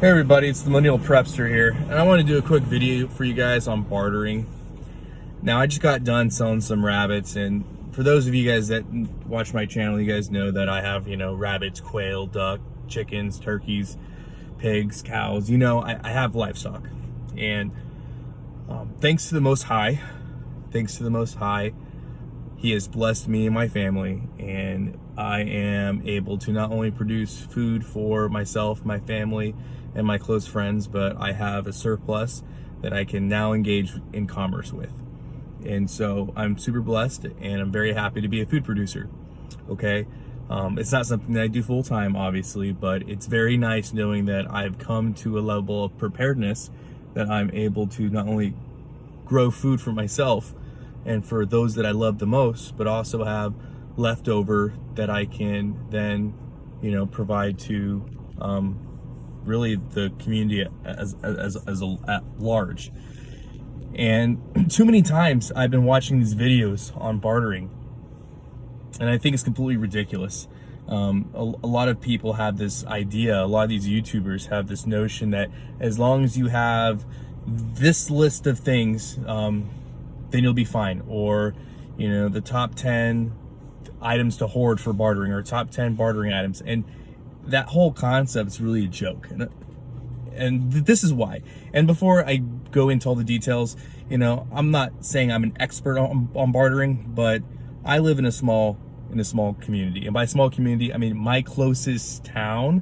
Hey everybody, it's the Millennial Prepster here, and I want to do a quick video for you guys on bartering. Now, I just got done selling some rabbits, and for those of you guys that watch my channel, you guys know that I have, rabbits, quail, duck, chickens, turkeys, pigs, cows. I have livestock. And thanks to the Most High, He has blessed me and my family, and I am able to not only produce food for myself, my family, and my close friends, but I have a surplus that I can now engage in commerce with. And so I'm super blessed, and I'm very happy to be a food producer, okay? It's not something that I do full-time, obviously, but it's very nice knowing that I've come to a level of preparedness that I'm able to not only grow food for myself and for those that I love the most, but also have leftover that I can then, provide to really the community at large. And too many times I've been watching these videos on bartering, and I think it's completely ridiculous. A lot of people have this idea, a lot of these YouTubers have this notion that as long as you have this list of things, then you'll be fine. Or, the top 10 items to hoard for bartering, or top 10 bartering items. And that whole concept is really a joke. And this is why. And before I go into all the details, I'm not saying I'm an expert on bartering, but I live in a small community. And by small community, I mean my closest town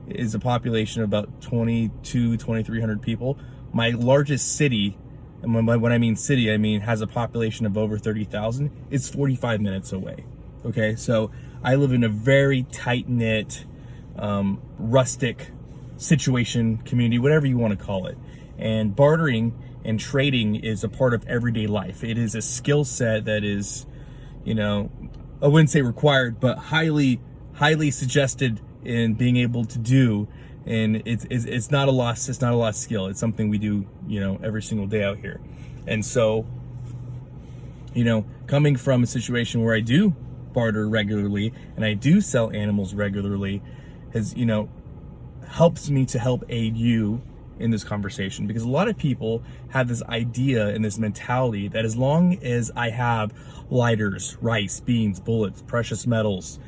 is a population of about 2,300 people. My largest city, and when I mean city, I mean has a population of over 30,000. It's 45 minutes away. Okay, so I live in a very tight-knit, rustic situation, community, whatever you want to call it. And bartering and trading is a part of everyday life. It is a skill set that is, I wouldn't say required, but highly suggested in being able to do. And it's not a lost skill. It's something we do, every single day out here. And so, coming from a situation where I do barter regularly and I do sell animals regularly has, helps me to help aid you in this conversation. Because a lot of people have this idea and this mentality that as long as I have lighters, rice, beans, bullets, precious metals,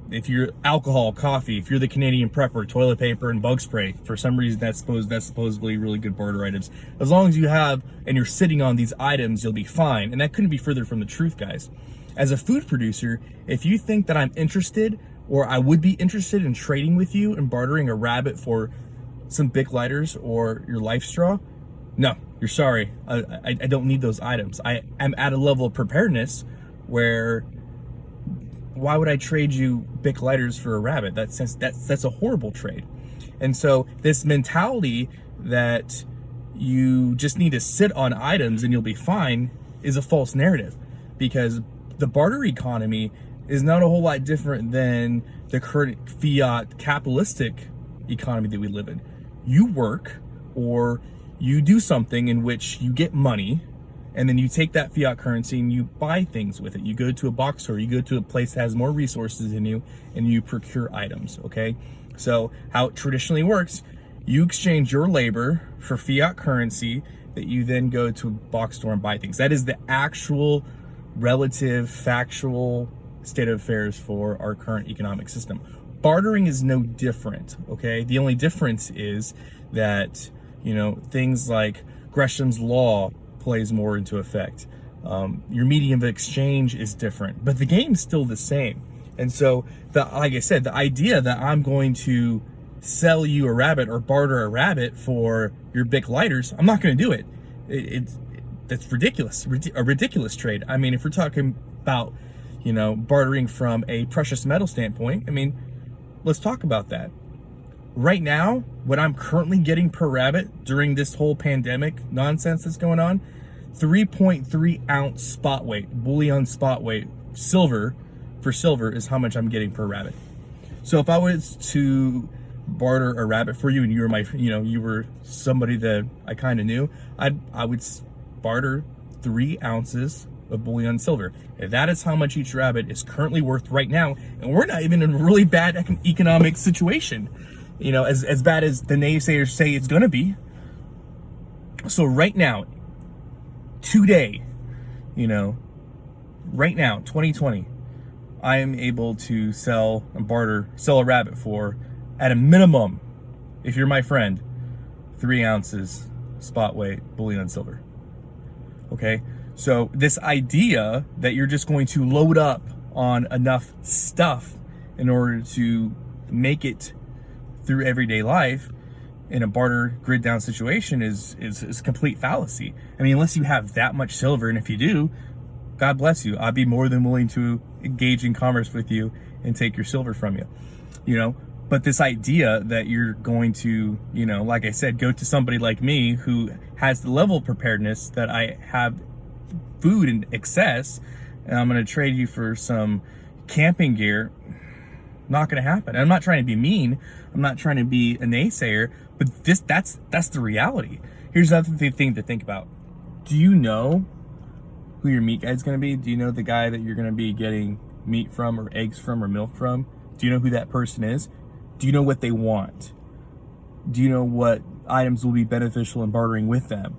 if you're alcohol, coffee, if you're the Canadian prepper, toilet paper, and bug spray, for some reason that's supposedly really good barter items. As long as you have and you're sitting on these items, you'll be fine. And that couldn't be further from the truth, guys. As a food producer, if you think that I'm interested, or I would be interested in trading with you and bartering a rabbit for some Bic lighters or your life straw, no, you're sorry. I don't need those items. I am at a level of preparedness where why would I trade you Bic lighters for a rabbit? That's a horrible trade. And so this mentality that you just need to sit on items and you'll be fine is a false narrative, because the barter economy is not a whole lot different than the current fiat capitalistic economy that we live in. You work or you do something in which you get money, and then you take that fiat currency and you buy things with it. You go to a box store, you go to a place that has more resources than you, and you procure items, okay? So how it traditionally works, you exchange your labor for fiat currency that you then go to a box store and buy things. That is the actual relative, factual state of affairs for our current economic system. Bartering is no different, okay? The only difference is that, things like Gresham's law plays more into effect. Your medium of exchange is different, but the game's still the same. And so, like I said, the idea that I'm going to sell you a rabbit or barter a rabbit for your Bic lighters, I'm not going to do it. That's ridiculous, a ridiculous trade. I mean, if we're talking about, bartering from a precious metal standpoint, I mean, let's talk about that. Right now, what I'm currently getting per rabbit during this whole pandemic nonsense that's going on, 3.3 ounce spot weight, bullion spot weight, silver is how much I'm getting per rabbit. So if I was to barter a rabbit for you and you were you were somebody that I kind of knew, I would barter 3 ounces of bullion silver. And that is how much each rabbit is currently worth right now. And we're not even in a really bad economic situation. as bad as the naysayers say it's going to be. So right now, today, right now, 2020, I am able to sell a rabbit for, at a minimum, if you're my friend, 3 ounces spot weight bullion silver. Okay, so this idea that you're just going to load up on enough stuff in order to make it through everyday life in a barter grid down situation is complete fallacy. I mean, unless you have that much silver, and if you do, God bless you. I'd be more than willing to engage in commerce with you and take your silver from you. But this idea that you're going to, like I said, go to somebody like me who has the level of preparedness that I have food in excess, and I'm going to trade you for some camping gear, not going to happen. And I'm not trying to be mean. I'm not trying to be a naysayer, but that's the reality. Here's another thing to think about. Do you know who your meat guy is going to be? Do you know the guy that you're going to be getting meat from or eggs from or milk from? Do you know who that person is? Do you know what they want? Do you know what items will be beneficial in bartering with them?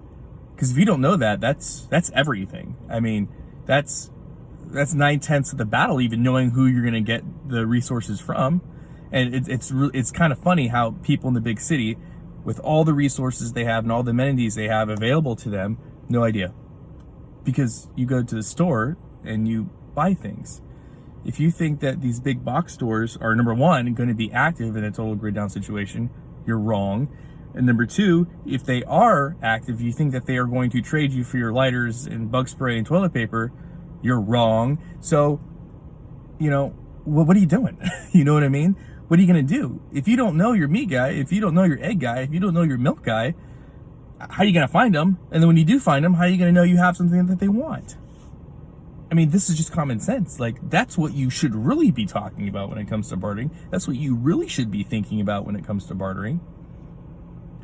Because if you don't know that, that's everything. I mean, that's 9/10 of the battle, even knowing who you're going to get the resources from. And it's kind of funny how people in the big city, with all the resources they have and all the amenities they have available to them, no idea. Because you go to the store and you buy things. If you think that these big box stores are, number one, going to be active in a total grid down situation, you're wrong. And number two, if they are active, you think that they are going to trade you for your lighters and bug spray and toilet paper, you're wrong. So, what are you doing? You know what I mean? What are you going to do? If you don't know your meat guy, if you don't know your egg guy, if you don't know your milk guy, how are you going to find them? And then when you do find them, how are you going to know you have something that they want? I mean, this is just common sense. Like, that's what you should really be talking about when it comes to bartering. That's what you really should be thinking about when it comes to bartering.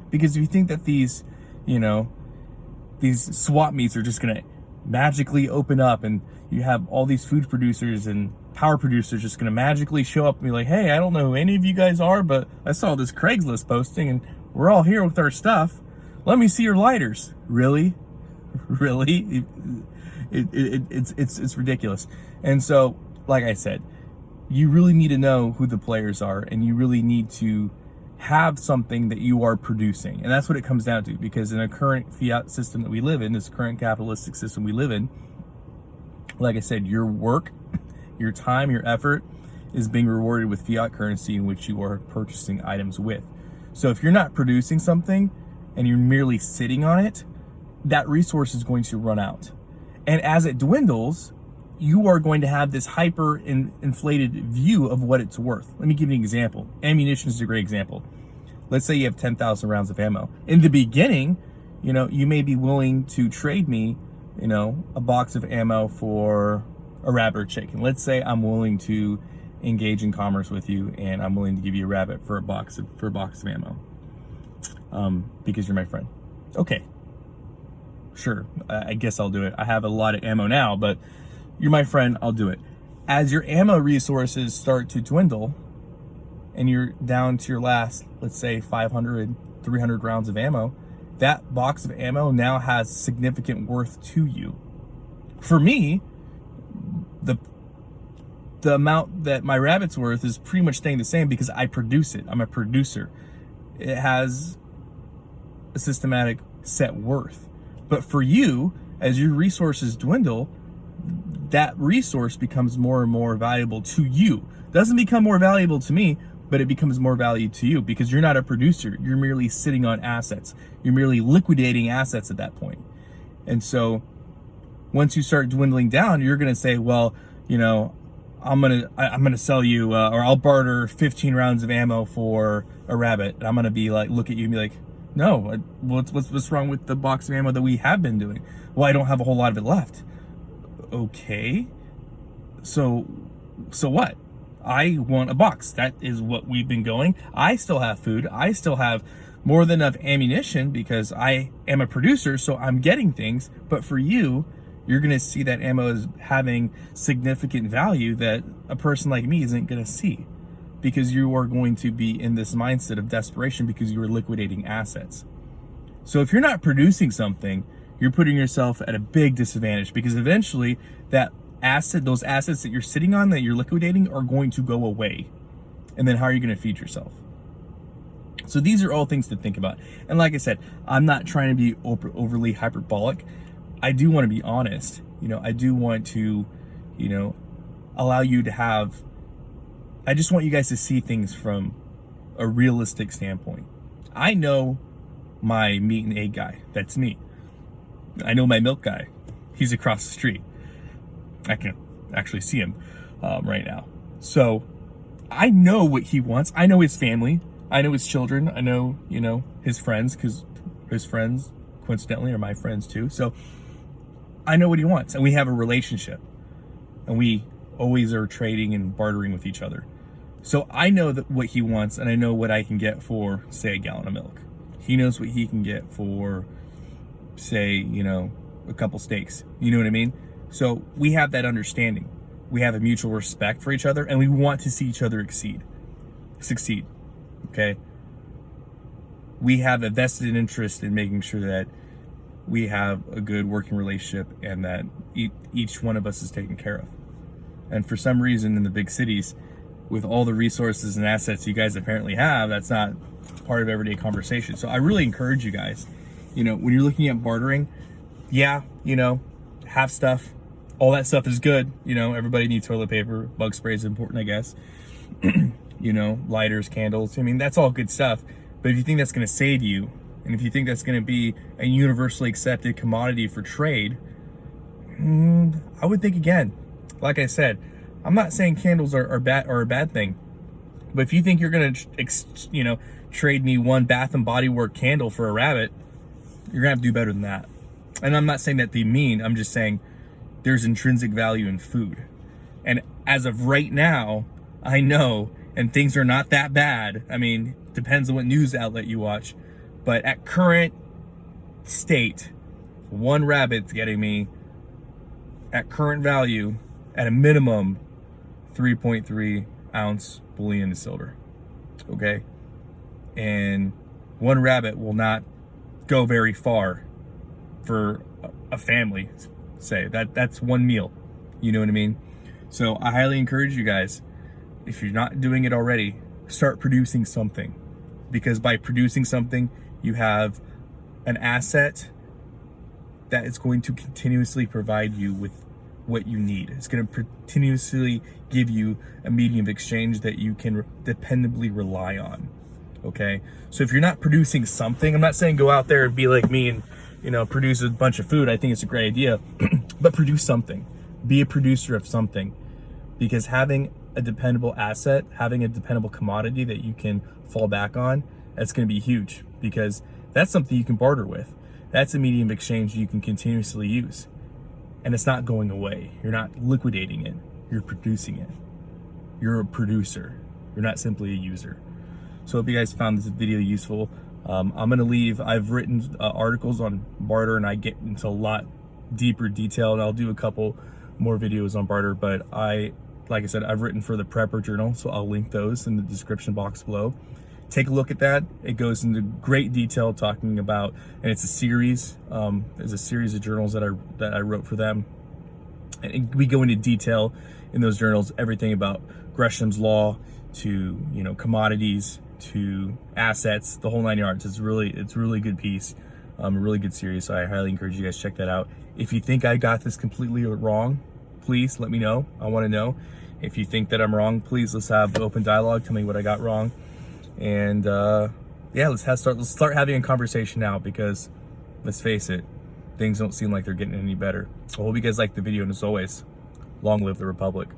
Because if you think that these swap meets are just going to magically open up and you have all these food producers and power producers just going to magically show up and be like, hey, I don't know who any of you guys are, but I saw this Craigslist posting and we're all here with our stuff. Let me see your lighters. Really? Really? It's ridiculous. And so, like I said, you really need to know who the players are, and you really need to have something that you are producing. And that's what it comes down to, because in a current fiat system that we live in, this current capitalistic system we live in, like I said, your work, your time, your effort is being rewarded with fiat currency in which you are purchasing items with. So if you're not producing something and you're merely sitting on it, that resource is going to run out. And as it dwindles, you are going to have this hyper inflated view of what it's worth. Let me give you an example. Ammunition is a great example. Let's say you have 10,000 rounds of ammo. In the beginning, you may be willing to trade me, a box of ammo for a rabbit or chicken. Let's say I'm willing to engage in commerce with you, and I'm willing to give you a rabbit for a box of ammo, because you're my friend. Okay. Sure, I guess I'll do it. I have a lot of ammo now, but you're my friend, I'll do it. As your ammo resources start to dwindle and you're down to your last, let's say 500, 300 rounds of ammo, that box of ammo now has significant worth to you. For me, the amount that my rabbit's worth is pretty much staying the same because I produce it. I'm a producer. It has a systematic set worth. But for you, as your resources dwindle, that resource becomes more and more valuable to you. It doesn't become more valuable to me, but it becomes more valuable to you because you're not a producer. You're merely sitting on assets. You're merely liquidating assets at that point. And so once you start dwindling down, you're going to say, well, I'm gonna sell you, or I'll barter 15 rounds of ammo for a rabbit. And I'm going to be like, look at you and be like, no, what's wrong with the box of ammo that we have been doing? Well, I don't have a whole lot of it left. Okay. So what? I want a box. That is what we've been going. I still have food. I still have more than enough ammunition because I am a producer, so I'm getting things. But for you, you're going to see that ammo as having significant value that a person like me isn't going to see. because you are going to be in this mindset of desperation because you are liquidating assets. So if you're not producing something, you're putting yourself at a big disadvantage, because eventually those assets that you're sitting on, that you're liquidating, are going to go away. And then how are you going to feed yourself? So these are all things to think about. And like I said, I'm not trying to be overly hyperbolic. I do want to be honest. I do want to, allow you to have, I just want you guys to see things from a realistic standpoint. I know my meat and egg guy. That's me. I know my milk guy. He's across the street. I can actually see him right now. So I know what he wants. I know his family. I know his children. I know, his friends, because his friends, coincidentally, are my friends too. So I know what he wants, and we have a relationship, and we always are trading and bartering with each other. So I know what he wants, and I know what I can get for, say, a gallon of milk. He knows what he can get for, say, a couple steaks. You know what I mean? So we have that understanding. We have a mutual respect for each other, and we want to see each other succeed. Okay? We have a vested interest in making sure that we have a good working relationship, and that each one of us is taken care of. And for some reason in the big cities, with all the resources and assets you guys apparently have, that's not part of everyday conversation. So I really encourage you guys, when you're looking at bartering, have stuff. All that stuff is good. Everybody needs toilet paper. Bug spray is important, I guess. Lighters, candles. That's all good stuff. But if you think that's going to save you, and if you think that's going to be a universally accepted commodity for trade, I would think again. Like I said, I'm not saying candles are bad or a bad thing, but if you think you're going to, trade me one Bath and Body Works candle for a rabbit, you're going to have to do better than that. And I'm not saying that they mean. I'm just saying there's intrinsic value in food. And as of right now, I know, and things are not that bad. Depends on what news outlet you watch. But at current state, one rabbit's getting me, at current value, at a minimum, 3.3 ounce bullion to silver. Okay? And one rabbit will not go very far for a family, say. That's one meal. You know what I mean? So I highly encourage you guys, if you're not doing it already, start producing something. Because by producing something, you have an asset that is going to continuously provide you with what you need. It's going to continuously give you a medium of exchange that you can dependably rely on. Okay? So if you're not producing something, I'm not saying go out there and be like me and, produce a bunch of food. I think it's a great idea. But produce something. Be a producer of something. Because having a dependable asset, having a dependable commodity that you can fall back on, that's going to be huge, because that's something you can barter with. That's a medium of exchange you can continuously use. And it's not going away. You're not liquidating it. You're producing it. You're a producer. You're not simply a user. So I hope you guys found this video useful. I'm going to leave. I've written articles on barter, and I get into a lot deeper detail, and I'll do a couple more videos on barter. But like I said, I've written for the Prepper Journal, so I'll link those in the description box below. Take a look at that. It goes into great detail talking about, and it's a series. There's a series of journals that I wrote for them, and we go into detail in those journals, everything about Gresham's law to commodities to assets, the whole 9 yards. It's a really good piece, a really good series. So I highly encourage you guys to check that out. If you think I got this completely wrong, please let me know. I want to know. If you think that I'm wrong, please let's have open dialogue. Tell me what I got wrong. And yeah, let's start having a conversation now, because let's face it, things don't seem like they're getting any better. I hope you guys liked the video, and as always, long live the Republic.